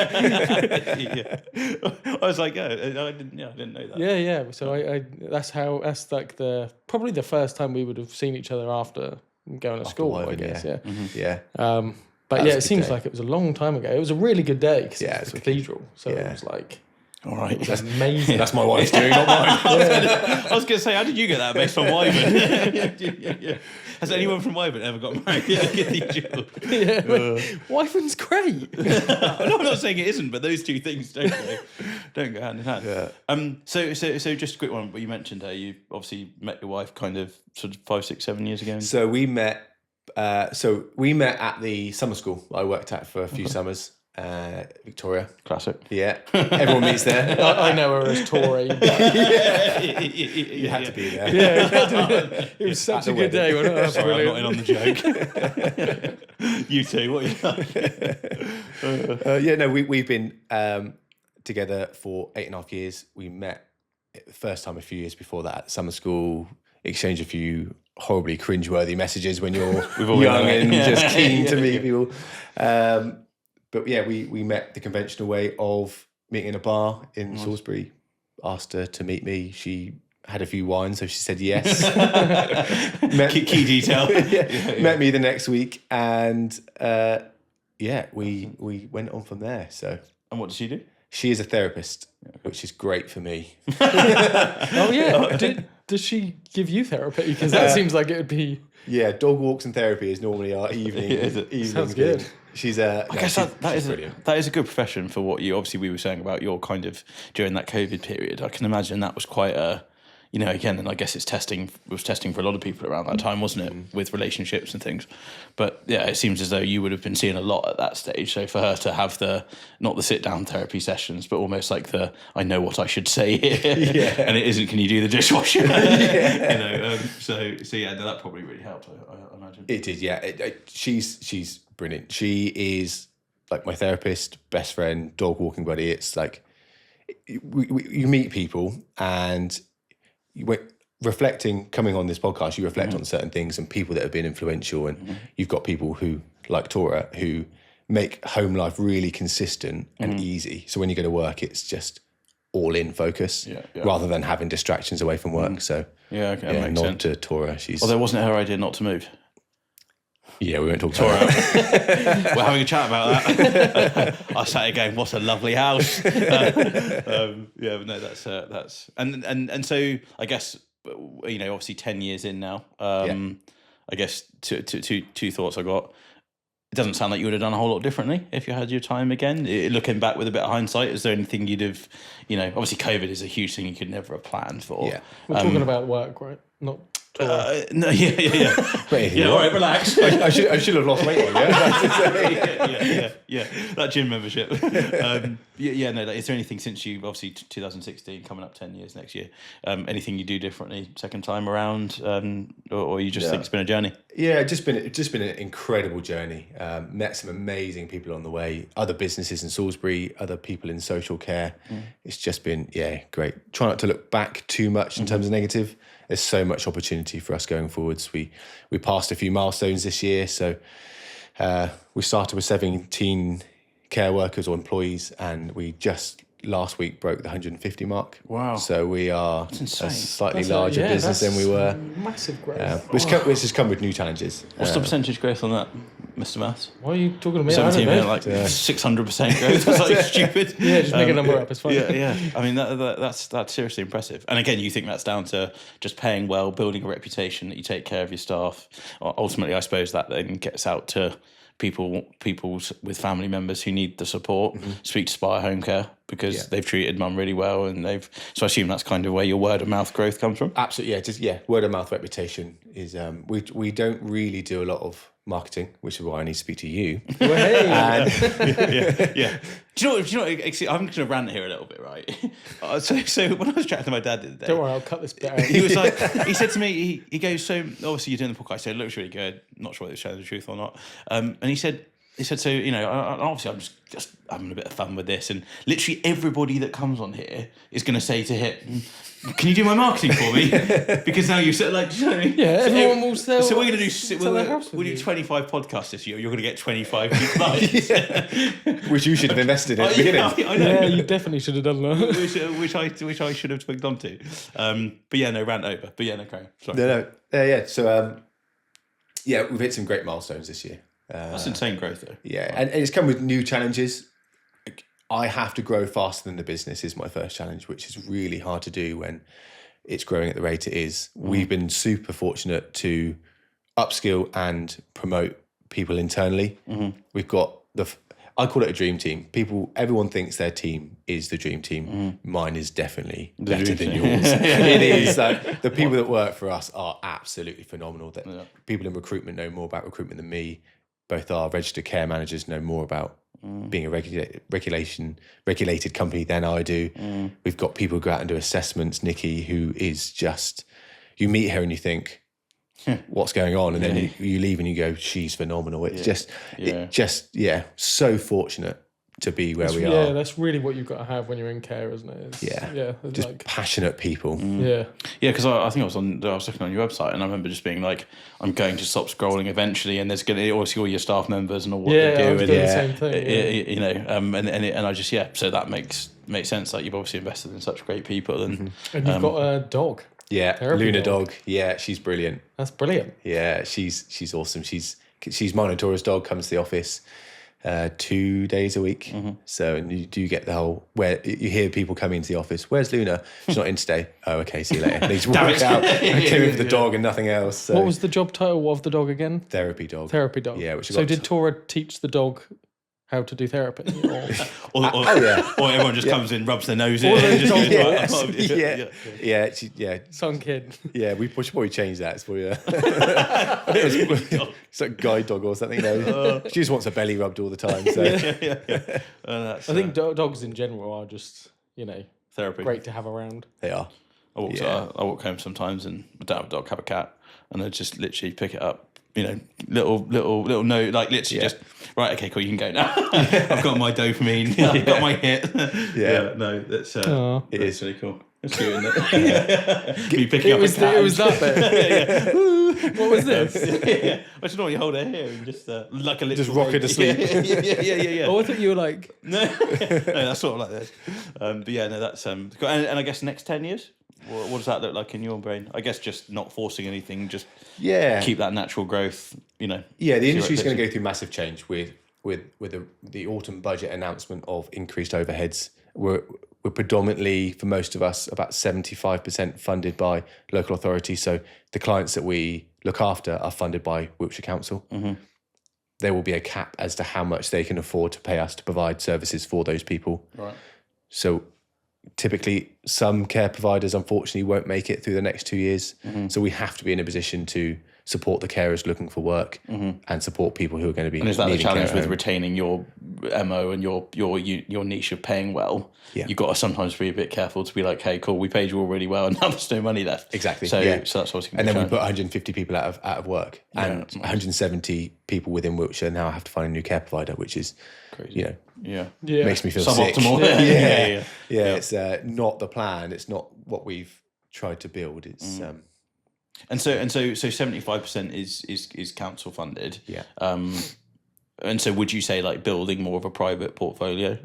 I was like, I didn't know that. Yeah. So I that's like probably the first time we would have seen each other after going to school, Wyvern, I guess. Yeah. Yeah. But was yeah, a it good seems day. like it was a long time ago. It was a really good day because Yeah, it was it's the wicked. cathedral. So Yeah. it was like All right. it was amazing. That's my wife's doing, not mine. I was going to say, how did you get that based on Wyvern? Yeah. Has anyone from Wyvern ever got married at a cathedral? Wyvern's great. No, I'm not saying it isn't, but those two things don't go hand in hand. Yeah. So just a quick one. But you mentioned you obviously met your wife kind of sort of 5, 6, 7 years ago. So we met at the summer school I worked at for a few summers. Victoria. Classic. Yeah. Everyone meets there. I know her as Tori. But You had to be there. it was such a the good day. wedding. Wasn't it? That's Sorry, I'm brilliant. not in on the joke. You two, what are you like? We've been together for 8.5 years. We met the first time a few years before that at summer school, exchanged a few horribly cringeworthy messages when you're all young been and there. just keen to meet people. But yeah, we met the conventional way of meeting in a bar in Salisbury. Asked her to meet me. She had a few wines, so she said yes. Key detail. Met me the next week, and we went on from there. So, And what did she do? She is a therapist, which is great for me. Oh yeah. Does she give you therapy? Because that seems like it would be. Yeah, dog walks and therapy is normally our evening. Sounds good. She's I guess she's brilliant. that is a good profession for what you obviously we were saying about your kind of during that COVID period. I can imagine that was quite a, you know, again, and I guess it was testing for a lot of people around that time, wasn't it, with relationships and things. But yeah, it seems as though you would have been seeing a lot at that stage. So for her to have not the sit down therapy sessions, but almost like I know what I should say here, and it isn't. Can you do the dishwasher? You know, so yeah, that probably really helped. I imagine it did. Yeah, she's brilliant. She is like my therapist, best friend, dog walking buddy. It's like you meet people and. Coming on this podcast, you reflect on certain things and people that have been influential, and you've got people who, like Tora, who make home life really consistent and easy. So when you go to work, it's just all in focus rather than having distractions away from work. So makes nod sense. to Tora. Although wasn't it her idea not to move? Yeah, we won't talk about that. We're having a chat about that. I sat here going, "What a lovely house." But no, that's and so I guess, you know, obviously 10 years in now. I guess two thoughts I got. It doesn't sound like you would have done a whole lot differently if you had your time again. Looking back with a bit of hindsight, is there anything you'd have, you know, obviously COVID is a huge thing you could never have planned for. Yeah, we're talking about work, right? Not. No, yeah. All right, relax. I should have lost weight on yeah. That gym membership. No. Is there anything since you obviously 2016 coming up 10 years next year? Anything you do differently second time around, or you just think it's been a journey? Yeah, just been an incredible journey. Met some amazing people on the way. Other businesses in Salisbury, other people in social care. It's just been great. Try not to look back too much in terms of negative. There's so much opportunity for us going forwards. We passed a few milestones this year. So we started with 17 care workers or employees, and we just last week broke the 150 mark. Wow. So we are a slightly larger business than we were. Massive growth. Which has come with new challenges. What's the percentage growth on that, Mr. Maths? Why are you talking to me? 17 million, like 600% growth. That's like stupid. Yeah, just make a number up. It's fine. Yeah. I mean, that's seriously impressive. And again, you think that's down to just paying well, building a reputation, that you take care of your staff. Ultimately, I suppose that then gets out to people with family members who need the support. Speak to Spire Homecare because they've treated mum really well, and so I assume that's kind of where your word of mouth growth comes from. Absolutely, word of mouth reputation is we don't really do a lot of marketing, which is why I need to speak to you. Well, hey. Do you know what? I'm going to rant here a little bit, right? So when I was chatting to my dad the other day, Don't worry, I'll cut this bit out. he was like, he said to me, he goes, so obviously you're doing the podcast. I said, it looks really good. Not sure whether it's showing the truth or not. And he said, so, you know, obviously I'm just having a bit of fun with this, and literally everybody that comes on here is going to say to him, "Can you do my marketing for me?" Because now you said, like, do you know what I mean? Yeah, everyone will sell. So we're going to we'll do 25 podcasts this year. You're going to get 25 new clients. Which you should have invested in at the beginning. I know. Yeah, you definitely should have done that. which I should have twigged onto. But yeah, no, rant over. But yeah, no, Craig. Sorry. No. So we've hit some great milestones this year. That's insane growth, though. Yeah, and it's come with new challenges. I have to grow faster than the business is my first challenge, which is really hard to do when it's growing at the rate it is. We've been super fortunate to upskill and promote people internally. We've got I call it a dream team. Everyone thinks their team is the dream team. Mine is definitely better than yours. It is. Like, the people that work for us are absolutely phenomenal. People in recruitment know more about recruitment than me. Both our registered care managers know more about being a regulated company than I do. We've got people who go out and do assessments. Nikki, who is just, you meet her and you think, what's going on? And then you leave and you go, she's phenomenal. It's so fortunate to be where we are. Yeah, that's really what you've got to have when you're in care, isn't it? Just like passionate people. Yeah, because I think I was looking on your website, and I remember just being like, I'm going to stop scrolling eventually, and there's going to obviously all your staff members and all what they do. I was doing the same thing. You know, and I just so that makes makes sense. Like, you've obviously invested in such great people, and you've got a dog. Yeah, Therapy Luna dog. Yeah, she's brilliant. That's brilliant. Yeah, she's awesome. She's mine and Tora's dog. Comes to the office. 2 days a week. So, and you do get the whole, where you hear people coming into the office, where's Luna? She's not in today. Oh, okay, see you later. They just walk out and came in for the dog and nothing else. So. What was the job title of the dog again? Therapy dog. Therapy dog. Yeah. Which So did Tora teach the dog how to do therapy? Or Or everyone just comes in, rubs their nose in. Or and they just don't- goes, yeah. some kid? Yeah, we should probably change that. It's probably it's like guide dog or something. No, she just wants her belly rubbed all the time. So I think dogs in general are just, therapy. great to have around. they are. I walk home sometimes and I don't have a dog, have a cat, and I just literally pick it up. Little note, like literally just right. Okay, cool. You can go now. I've got my dopamine. I've got my hit. No, that's It is really cool. It's cute, isn't it? You picking up It was a cat. it was that bit. What was this? I just normally hold her here and just like a little Just rock her to sleep. Yeah. Oh, I thought you were like, No, that's sort of like this. But yeah, no, that's cool. And I guess next 10 years. What does that look like in your brain? I guess just not forcing anything, just keep that natural growth. Yeah, the industry's going to go through massive change with the autumn budget announcement of increased overheads. We're predominantly, for most of us, about 75% funded by local authorities. So the clients that we look after are funded by Wiltshire Council. There will be a cap as to how much they can afford to pay us to provide services for those people. Right. So typically some care providers unfortunately won't make it through the next 2 years. So we have to be in a position to support the carers looking for work and support people who are going to be And is that the needing challenge care at with home. retaining your MO and your niche of paying well? Yeah. You've got to sometimes be a bit careful to be like, hey, cool, we paid you all really well and now there's no money left. Exactly. So, yeah. so that's obviously And then we challenge. put 150 people out of work, and that's nice. 170 people within Wiltshire now have to find a new care provider, which is Crazy. yeah. makes me feel sick. Suboptimal. Yeah, it's not the plan. It's not what we've tried to build. It's And so 75% is council funded. Yeah. And so would you say like building more of a private portfolio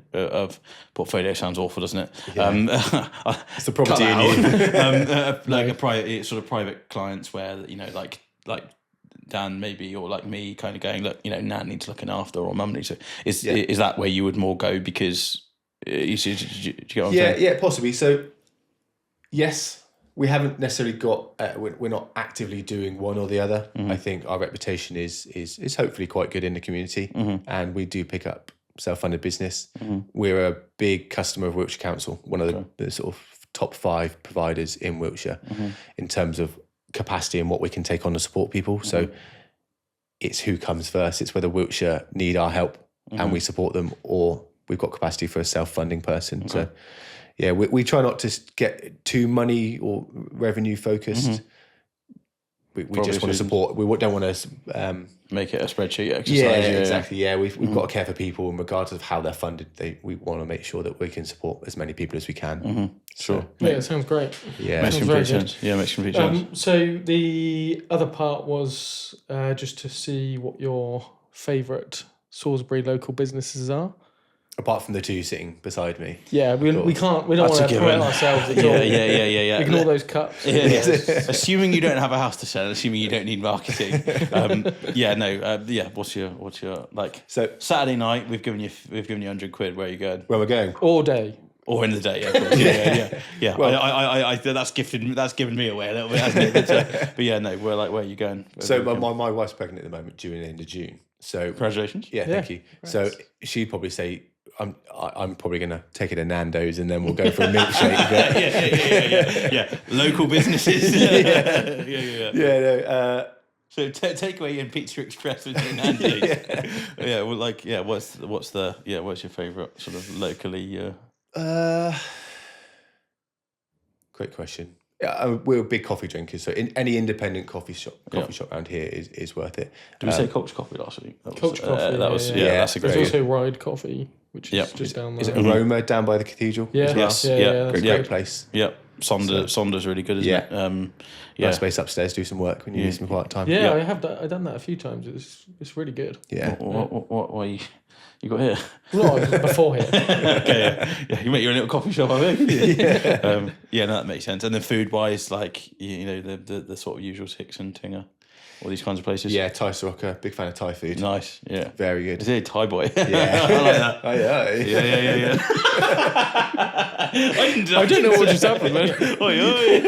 portfolio sounds awful, doesn't it? it's the property in you. Like a private sort of private clients where like Dan maybe or like me kind of going, look, Nan needs looking after or Mum needs to, is that where you would more go because you see, do you get what I'm saying? Yeah, possibly. So yes. We haven't necessarily got. We're not actively doing one or the other. I think our reputation is hopefully quite good in the community, and we do pick up self-funded business. We're a big customer of Wiltshire Council, one of the sort of top 5 providers in Wiltshire in terms of capacity and what we can take on to support people. So it's who comes first. It's whether Wiltshire need our help and we support them, or we've got capacity for a self-funding person. So. Yeah, we try not to get too money or revenue focused. We just want to support. We don't want to make it a spreadsheet exercise. Yeah, exactly. Yeah, we've got to care for people, and regardless of how they're funded, we want to make sure that we can support as many people as we can. Sure. Yeah, it sounds great. Yeah, Makes Sounds complete very good. sense. Yeah, makes complete sense. So the other part was just to see what your favourite Salisbury local businesses are. apart from the 2 sitting beside me. Yeah, we don't That's want a to promote given. ourselves at all. Yeah. Ignore those cups. Yeah. Assuming you don't have a house to sell, assuming you don't need marketing. What's your like? So Saturday night, we've given you £100. Where are you going? where we're going? All day. Or in the day, yeah, of course. Yeah. Well- I that's given me away a little bit, hasn't it? But yeah, no, we're like, where are you going? So my wife's pregnant at the moment, due in the end of June. So Congratulations. yeah, thank you. So she'd probably say, I'm probably going to take it to Nando's and then we'll go for a milkshake. But Yeah. Local businesses. yeah, So take away in Pizza Express with your Nando's. What's your favourite sort of locally? Great question. Yeah, we're big coffee drinkers, so any independent coffee shop around here is worth it. Did we say Culture Coffee last week? Culture Coffee, That's a There's great. also Ride Coffee, which is Yep. just down there. Is it Aroma down by the cathedral? Yeah. as well? Yes. Yeah, Yeah. that's Great place. Yep. Sonder's really good, isn't Yeah. it? Nice space upstairs, do some work when you need some quiet time. Yeah, I've done that a few times. It's really good. Yeah. What you got here? No, before here. Okay, yeah. You make your own little coffee shop, I think. No, that makes sense. And then food wise, like the sort of usual six and tinger. all these kinds of places. Yeah, Thai Soroka, big fan of Thai food. Nice. Yeah. Very good. Is he a Thai boy? Yeah. I like that. Oh, yeah. Yeah. I don't know what just happened, man. Oi, oi.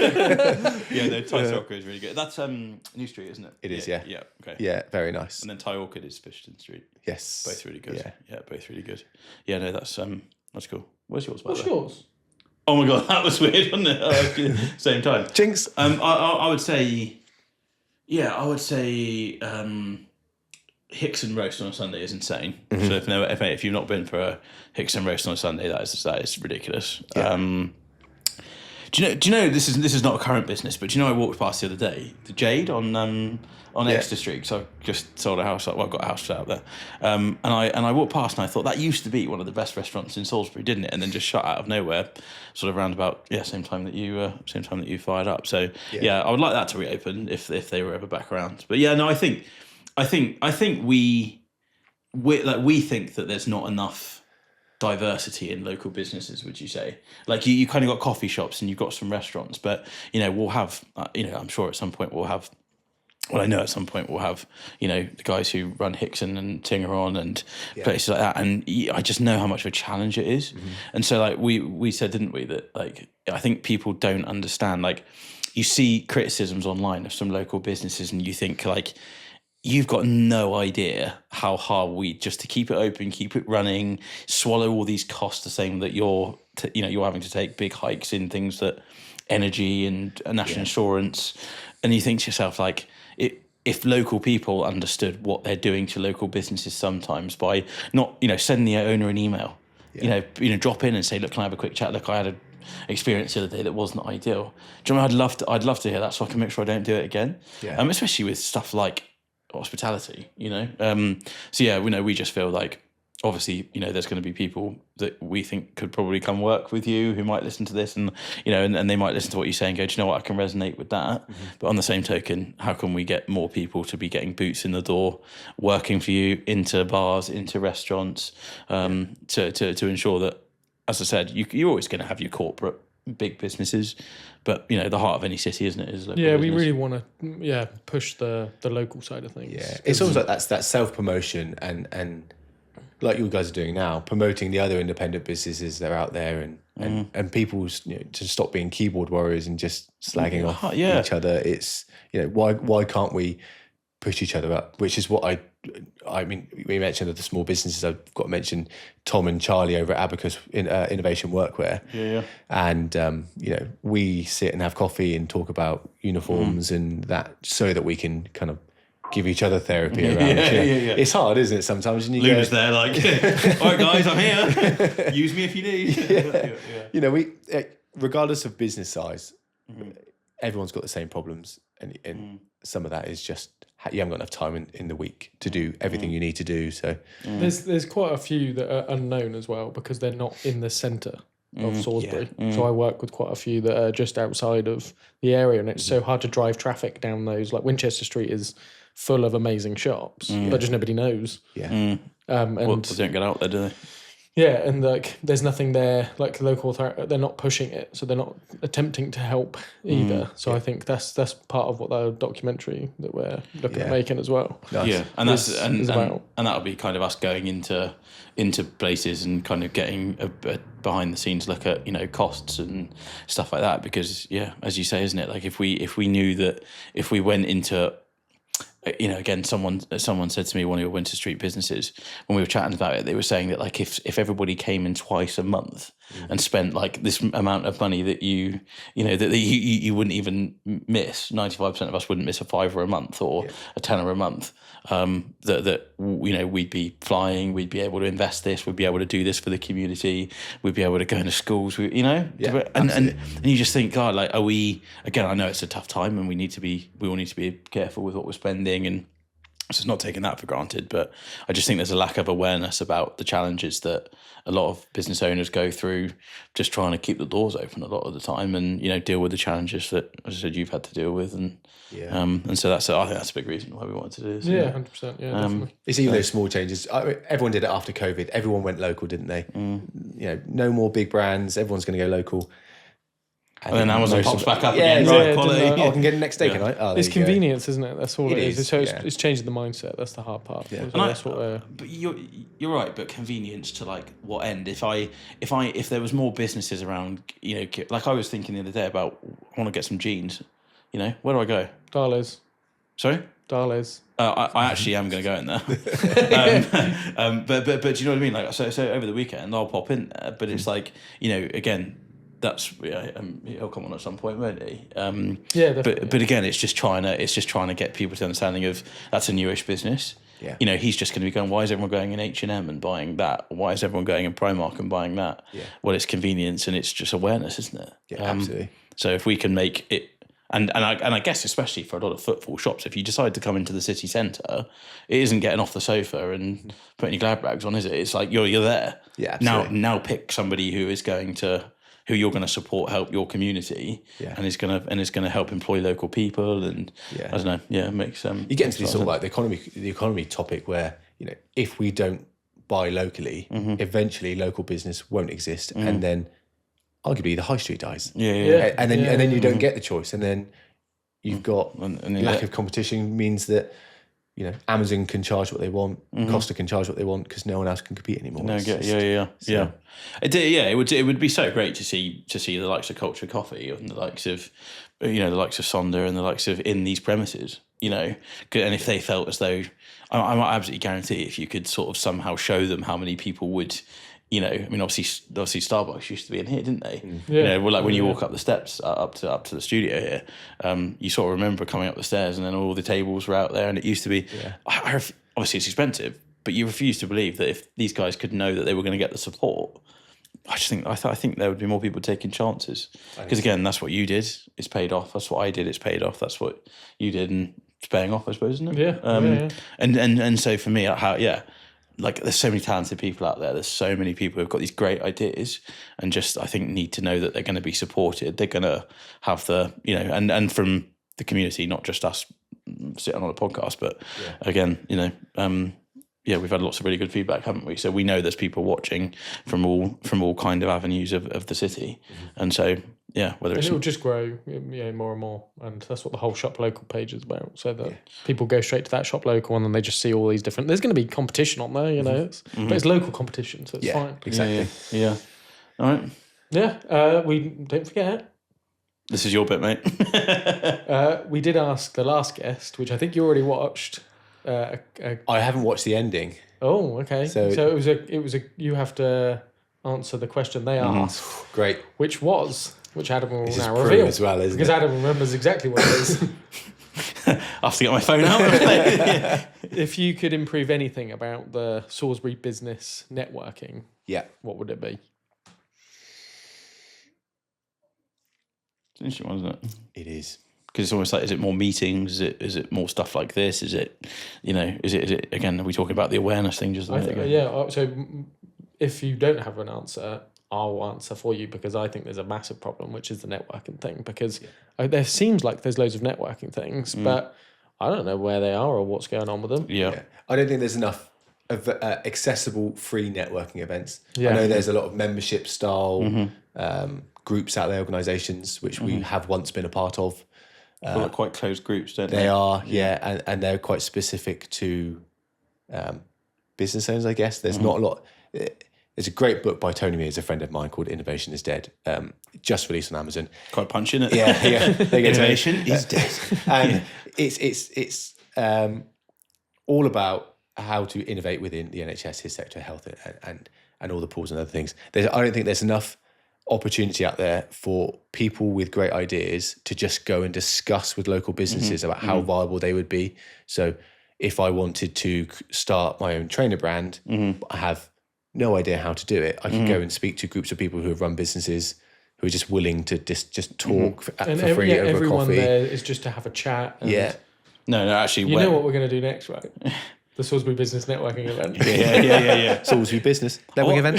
Yeah, no, Thai Soccer is really good. That's New Street, isn't it? It is, yeah. Yeah, okay. Yeah, very nice. And then Thai Orchid is Fishton Street. Yes. Both really good. Yeah. Yeah, both really good. Yeah, no, that's cool. Where's yours, by the What's way? yours? Oh my god, that was weird, wasn't it? Same time. Jinx. I would say, Hickson roast on a Sunday is insane. Mm-hmm. So if you've not been for a Hickson roast on a Sunday, that is ridiculous. Yeah. Do you know this is not a current business, but do you know I walked past the other day the Jade on Exeter Street, because I just sold a house. Well, I've got a house out there, and I walked past and I thought that used to be one of the best restaurants in Salisbury, didn't it? And then just shut out of nowhere, sort of round about same time that you fired up. So yeah, I would like that to reopen if they were ever back around. But yeah, no, I think we think that there's not enough diversity in local businesses, would you say? Like you kind of got coffee shops and you've got some restaurants, but we'll have I'm sure at some point we'll have, well, I know at some point we'll have the guys who run Hickson and Tingeron and places like that, and I just know how much of a challenge it is. And so like we said, didn't we, that like I think people don't understand, like you see criticisms online of some local businesses and you think like you've got no idea how hard just to keep it open, keep it running, swallow all these costs, the same that you're having to take big hikes in things that energy and national insurance, and you think to yourself like, if local people understood what they're doing to local businesses sometimes by not sending the owner an email, drop in and say, look, can I have a quick chat? Look, I had an experience the other day that wasn't ideal. Do you know what I mean? I'd love to hear that so I can make sure I don't do it again. Especially with stuff like hospitality, so yeah, we just feel like obviously there's going to be people that we think could probably come work with you who might listen to this and and they might listen to what you say and go, do you know what, I can resonate with that. But on the same token, how can we get more people to be getting boots in the door, working for you, into bars, into restaurants, to ensure that, as I said, you're always going to have your corporate big businesses, but the heart of any city, isn't it, is local business. We really want to push the local side of things. It's almost like that self-promotion and like you guys are doing now, promoting the other independent businesses that are out there, and people to stop being keyboard warriors and just slagging off each other. It's why can't we push each other up? Which is what I mean, we mentioned the small businesses. I've got to mention Tom and Charlie over at Abacus in Innovation Workwear. And we sit and have coffee and talk about uniforms and that, so that we can kind of give each other therapy around. It's hard, isn't it? Sometimes, and Luna's there, like, all right, guys, I'm here. Use me if you need. We regardless of business size, everyone's got the same problems, and some of that is just you haven't got enough time in the week to do everything you need to do. So there's quite a few that are unknown as well, because they're not in the centre of Salisbury. So I work with quite a few that are just outside of the area, and it's so hard to drive traffic down those. Like Winchester Street is full of amazing shops, but just nobody knows. Well, they don't get out there, do they? Yeah, and like there's nothing there, like local authority, they're not pushing it, so they're not attempting to help either. So I think that's part of what the documentary that we're looking at making as well. Nice. Yeah, and that'll be kind of us going into places and kind of getting a behind the scenes look at costs and stuff like that, because as you say, isn't it, like if we knew that if we went into again, someone said to me, one of your Winter Street businesses, when we were chatting about it, they were saying that like if everybody came in twice a month and spent like this amount of money that you wouldn't even miss, 95% of us wouldn't miss a £5 a month or a £10 a month, that we'd be flying, we'd be able to invest this, we'd be able to do this for the community, we'd be able to go into schools, and you just think, God, like, are we, again, I know it's a tough time and we all need to be careful with what we're spending, and so it's not taking that for granted, but I just think there's a lack of awareness about the challenges that a lot of business owners go through just trying to keep the doors open a lot of the time, and deal with the challenges that, as I said, you've had to deal with, and so I think that's a big reason why we wanted to do this. 100%. Definitely. It's even those small changes. Everyone did it after COVID. Everyone went local, didn't they? No more big brands. Everyone's going to go local. And then Amazon most pops of- back up Yeah, again. yeah, Right, it quality. didn't, Oh, I can get it next day, can I? Oh, there It's you go. convenience, isn't it? That's all It it is. is, So yeah. it's changing the mindset. That's the hard part. Yeah. So And that's what but you're right. But convenience to like what end? If there was more businesses around, like I was thinking the other day about, I want to get some jeans. Where do I go? Darles. Sorry. Darles. I actually am going to go in there. But do you know what I mean? Like so over the weekend I'll pop in there. But it's like again. That's he'll come on at some point, won't he? Yeah, definitely. But again, it's just trying to get people to understanding of that's a newish business. Yeah. He's just going to be going. Why is everyone going in H&M and buying that? Why is everyone going in Primark and buying that? Yeah. Well, it's convenience and it's just awareness, isn't it? Yeah, absolutely. So if we can make it, and I guess especially for a lot of footfall shops, if you decide to come into the city centre, it isn't getting off the sofa and putting your glad rags on, is it? It's like you're there. Yeah, absolutely. Now pick somebody who you're going to support, help your community, Yeah. and is going to help employ local people, and Yeah. I don't know, it makes You get into this sort of like the economy topic where if we don't buy locally, eventually local business won't exist, and then arguably the high street dies. Yeah. And then you don't get the choice, and then you've got And lack of competition means that Amazon can charge what they want, Costa can charge what they want because no one else can compete anymore. No, It's yeah, just- yeah. It would be so great to see the likes of Culture Coffee and the likes of the likes of Sonder and the likes of in these premises. And if they felt as though, I absolutely guarantee if you could sort of somehow show them how many people would. Obviously Starbucks used to be in here, didn't they? Yeah. When you walk up the steps up to the studio here, you sort of remember coming up the stairs and then all the tables were out there, and it used to be. Obviously, it's expensive, but you refuse to believe that if these guys could know that they were going to get the support. I think there would be more people taking chances because again, that's what you did. It's paid off. That's what I did. It's paid off. That's what you did, and it's paying off, I suppose, isn't it? Yeah. And so for me, like there's so many talented people out there. There's so many people who've got these great ideas and just, I think, need to know that they're going to be supported. They're going to have the, and from the community, not just us sitting on a podcast, but again, we've had lots of really good feedback, haven't we? So we know there's people watching from all kind of avenues of the city. And so, whether it's... it'll just grow more and more, and that's what the whole shop local page is about, so that people go straight to that shop local and then they just see all these different, there's going to be competition on there, but it's local competition, so it's fine. Exactly. Yeah. All right. We don't forget, This is your bit, mate. we did ask the last guest, which I think you already watched. I haven't watched the ending. Oh, okay. So it was a you have to answer the question they asked, Great. which Adam will This is now Prue reveal as well, isn't because it? Adam remembers exactly what it is. I have to get my phone out. If you could improve anything about the Salisbury business networking, Yeah. what would it be? It's an interesting one, isn't it? It is. Because it's almost like, is it more meetings? Is it more stuff like this? Is it, is it again, are we talking about the awareness thing just a I minute think, ago? So if you don't have an answer, I'll answer for you, because I think there's a massive problem, which is the networking thing. Because there seems like there's loads of networking things, but I don't know where they are or what's going on with them. Yeah. I don't think there's enough of accessible free networking events. Yeah. I know there's a lot of membership style groups out there, organisations, which we have once been a part of. They're like quite closed groups, don't they? They are, and they're quite specific to business owners, I guess. There's not a lot. There's a great book by Tony Mears, a friend of mine, called Innovation is Dead, just released on Amazon. Quite punchy, isn't it? Yeah. There you go, Tony. Innovation is dead. And it's all about how to innovate within the NHS, his sector, health, and all the pools and other things. I don't think there's enough opportunity out there for people with great ideas to just go and discuss with local businesses about how viable they would be. So if I wanted to start my own trainer brand, but I have no idea how to do it, I could go and speak to groups of people who have run businesses who are just willing to just talk for free over everyone coffee. there is just to have a chat. And No, actually, you know what we're going to do next, right? The Salisbury Business Networking event. Yeah. Salisbury Business networking event.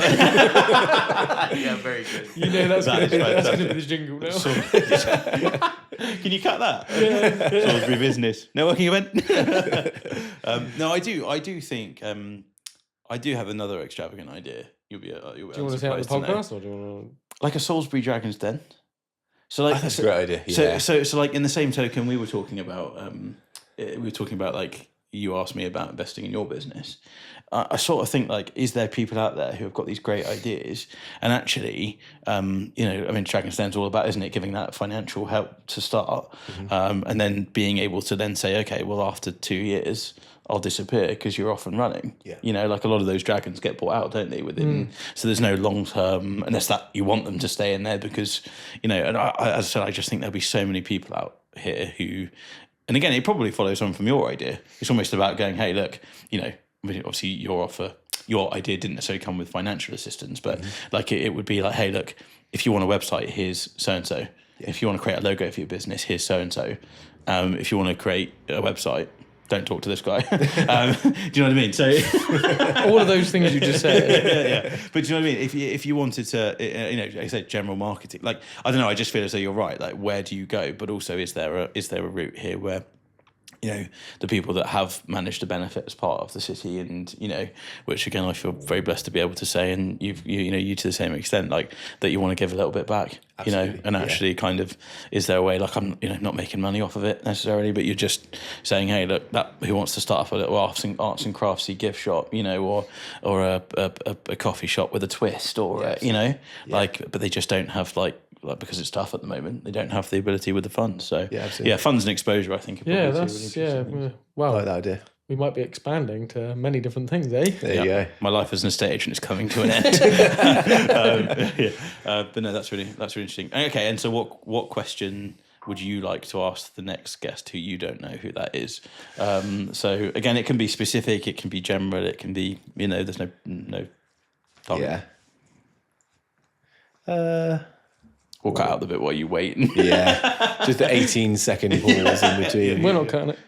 Yeah, very good. You know that's going to be the jingle now. Can you cut that? Salisbury Business Networking event. No, I do think I do have another extravagant idea. You'll be Do you want to say it on the podcast, or do you want like a Salisbury Dragon's Den? So like That's a great idea. Yeah. So like in the same token, we were talking about like you asked me about investing in your business. I sort of think like, is there people out there who have got these great ideas and actually, Dragon's Den's all about, isn't it, giving that financial help to start, and then being able to then say, okay, well after 2 years I'll disappear because you're off and running. Yeah. Like a lot of those dragons get bought out, don't they? Within so there's no long term, unless that you want them to stay in there because and as I said, I just think there'll be so many people out here who, and again, it probably follows on from your idea. It's almost about going, hey, look, obviously your idea didn't necessarily come with financial assistance, but like it would be like, hey, look, if you want a website, here's so and so. If you want to create a logo for your business, here's so and so. If you want to create a website, don't talk to this guy. Do you know what I mean? So all of those things you just said. yeah. But do you know what I mean? If you wanted to, like I said, general marketing, like I don't know, I just feel as though you're right. Like, where do you go? But also, is there a route here where the people that have managed to benefit as part of the city, and which again I feel very blessed to be able to say, and you to the same extent, like that you want to give a little bit back. Absolutely, and actually kind of, is there a way, like I'm not making money off of it necessarily, but you're just saying, hey, look, that who wants to start up a little arts and craftsy gift shop, or a coffee shop with a twist, or but they just don't have like because it's tough at the moment, they don't have the ability with the funds. So funds and exposure, I think. Well, I like that idea. We might be expanding to many different things, eh? There you go. My life as an estate agent is coming to an end. But no, that's really interesting. Okay, and so what question would you like to ask the next guest who you don't know who that is? So again, it can be specific, it can be general, it can be there's no target. Yeah. We'll cut out the bit while you wait. Yeah, just the 18-second pause in between. We're not cutting it.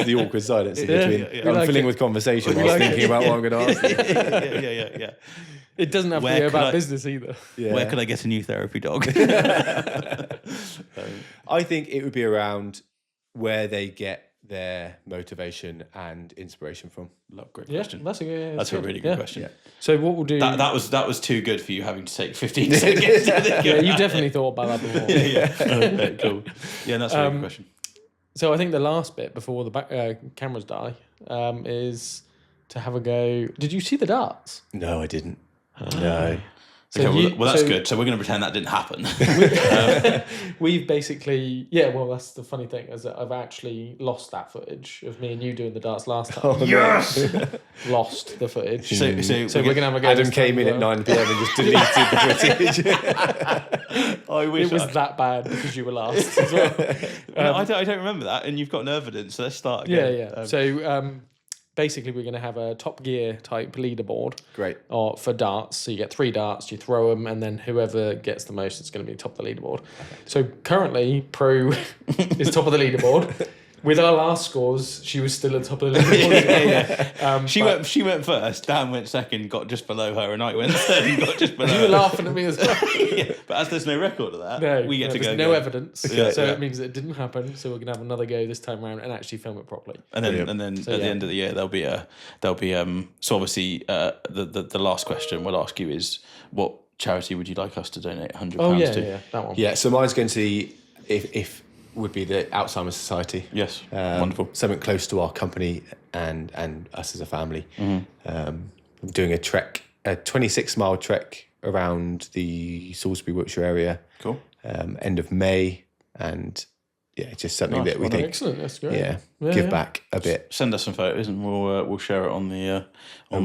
The awkward silence in between. I'm filling with conversation while thinking about what I'm going to ask. Yeah. It doesn't have to be about business either. Yeah. Where could I get a new therapy dog? I think it would be around where they get their motivation and inspiration from. Great question. That's a really good question. Yeah. So what we'll do... That was too good for you having to take 15 seconds. Yeah, you definitely thought about that before. Okay, cool. Yeah, that's a really good question. So I think the last bit before the cameras die is to have a go... Did you see the darts? No, I didn't. No. Okay, that's good. So we're going to pretend that didn't happen. We've basically... Yeah, well, that's the funny thing, is that I've actually lost that footage of me and you doing the darts last time. Yes! Lost the footage. So we're going to have a go. Adam came in at 9 p.m. and just deleted the footage. I wish it was that bad because you were last as well. I don't remember that, and you've got no evidence, so let's start again. Yeah. So... basically, we're going to have a Top Gear type leaderboard. Great. Or for darts. So you get 3 darts, you throw them, and then whoever gets the most is going to be top of the leaderboard. Okay. So currently, Pro is top of the leaderboard. With our last scores, she was still at top of the leaderboard. She went first, Dan went second, got just below her, and I went third and got just below You were laughing at me as well. But as there's no record of that, we get to go. No evidence. It means it didn't happen. So we're gonna have another go this time around and actually film it properly. And then at the end of the year there'll be so obviously the last question we'll ask you is, what charity would you like us to donate £100 to? Yeah, that one. Yeah, so mine's going to be if would be the Alzheimer's Society. Yes, wonderful. Something close to our company and us as a family. I'm doing a 26-mile trek around the Salisbury, Wiltshire area. Cool. End of May, and just something that we think. Excellent, that's great. Give back a bit. Send us some photos, and we'll share it on the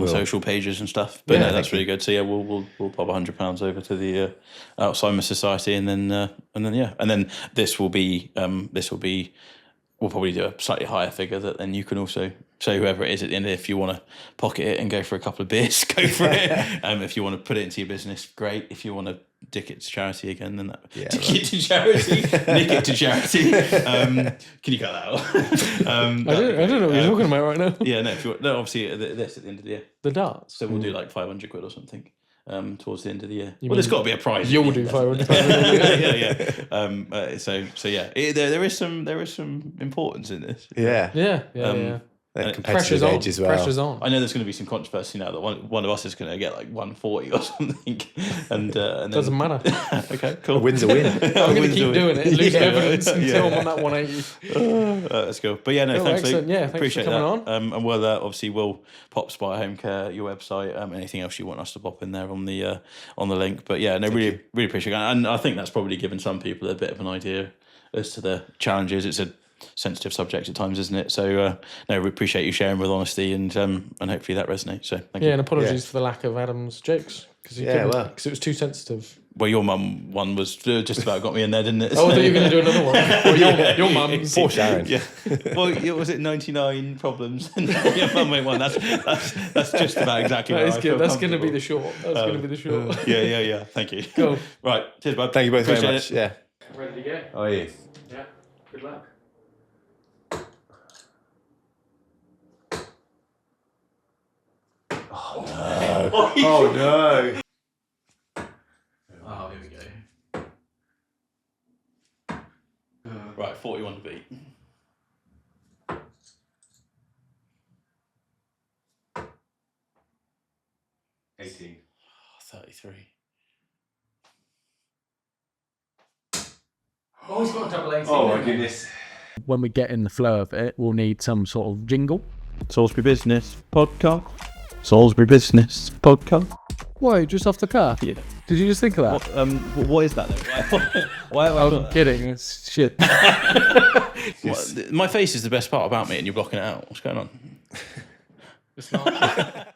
social pages and stuff. But that's really good. So we'll pop £100 over to the Alzheimer's Society, and then this will be we'll probably do a slightly higher figure that then you can also show whoever it is at the end. If you want to pocket it and go for a couple of beers, go for it. If you want to put it into your business, great. If you want to dick it to charity again, then it to charity, nick it to charity. Can you cut that out? I don't know what you're talking about right now. Yeah, no. If you want, obviously this at the end of the year. The darts. So we'll do like 500 quid or something. Towards the end of the year. There's got to be a prize. You'll do 500. Yeah. There is some importance in this. Yeah. That And competitive edge as well. Pressure's on. I know there's going to be some controversy now that one of us is going to get like 140 or something, and then, Doesn't matter. Okay, A cool. win's a win. I'm going to keep doing it and lose evidence until I'm yeah. on that 180. That's cool. But yeah, no, Cool, thanks, excellent. Luke. Yeah, thanks for Appreciate coming that. And we'll obviously we'll pop Spire Homecare, your website, anything else you want us to pop in there on the link. But yeah, no, really appreciate it. And I think that's probably given some people a bit of an idea as to the challenges. It's a sensitive subject at times, isn't it? So no, we appreciate you sharing with honesty, and hopefully that resonates. So thank you. Yeah, and apologies for the lack of Adam's jokes because it was too sensitive. Well, your mum one was just about got me in there, didn't it? Oh, I thought you were going to do another one. Well, your mum's. Poor Sharon. Yeah. Well, was it 99 problems? Your mum went one. That's just about exactly. That where is I feel good. That's going to be comfortable. the short. That's going to be the short. Yeah. Thank you. Cool. Right. Cheers, bud. Thank you both very Appreciate much. it. Yeah. Ready to go? Oh, yeah. Yeah. Good luck. Oh, no. Oh, here we go. Right, 41 to beat. Oh, 18. 33. Oh, he's got a double 18. Oh, my goodness. When we get in the flow of it, we'll need some sort of jingle. Salisbury Business Podcast. Salisbury Business Podcast. Whoa, just off the cuff? Yeah. Did you just think of that? What is that though? Why have I I'm got kidding. It's shit. My face is the best part about me, and you're blocking it out. What's going on? It's not.